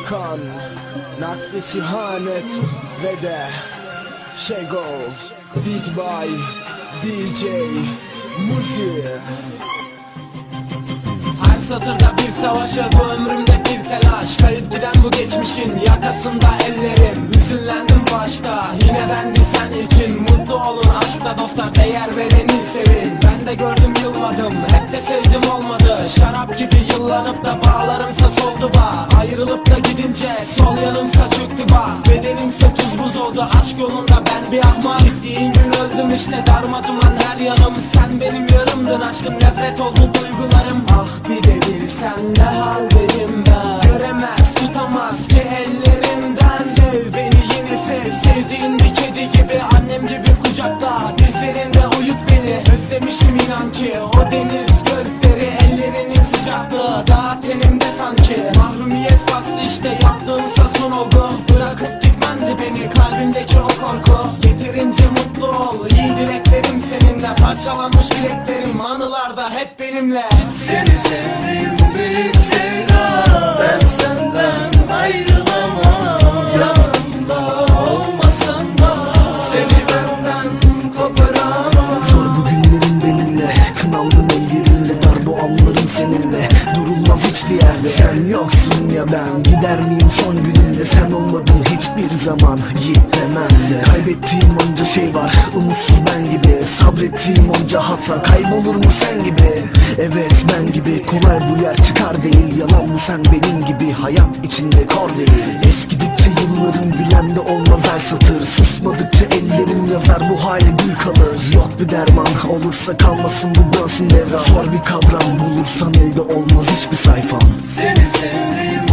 Volkan, Naklis İhanet ve de Şego, Beat by DJ Muzi. Her satırda bir savaşı, bu ömrümde bir telaş. Kayıp giden bu geçmişin yakasında ellerim. Hüzünlendim başta, yine ben de sen için. Mutlu olun aşkta dostlar, değer vereni sevin. Ben de gördüm yılmadım, hep de sevdim olmadı. Şarap gibi yıllanıp da bağlarımsa soldu bağ. Ayrılıp da gidince sol yanımsa çöktü bağ. Bedenimse tuz buz oldu aşk yolunda, ben bir ahmak. Gittiğin gün öldüm işte, darma duman her yanım. Sen benim yarımdın aşkım, nefret oldu duygularım. Ah bir de bir sende hal benim ben. Göremez tutamaz ki ellerimden. Sev beni yine sev, sevdiğin bir kedi gibi. Annem gibi kucakta, dizlerinde uyut beni. Özlemişim inan ki o deniz gözleri, ellerinin sıcaklığı daha tenimde sanki. Mahrumiyet faslı işte, yaptığımsa son oldu. Bırakıp gitmendi beni kalbimdeki o korku. Yeterince mutlu ol, iyi dileklerim seninle. Parçalanmış bileklerim anılarda hep benimle. Seni sevdim büyük sevda, ben senden ayrılamam. Yanımda olmasan da seni benden koparamam. Zor bu günlerin benimle, kınandım ellerinle. Dar bu anlarım seninle, durulmaz hiçbir yerde. Sen yoksun ya ben gider miyim son günümde? Sen olmadın hiçbir zaman, git demem de. Kaybettiğim onca şey var, umutsuz ben gibi. Sabrettiğim onca hata, kaybolur mu sen gibi? Evet ben gibi, kolay bu yer çıkar değil. Yalan bu sen benim gibi, hayat içinde kor değil. Eskidikçe yıllarım, gülen de olmaz ay satır. Susmadıkça ellerim yazar, bu hali gül kalır. Yok bir derman, olursa kalmasın bu dönsün devran. Zor bir kavram, bulursan elde olmaz hiçbir sayfam. Seni sevdim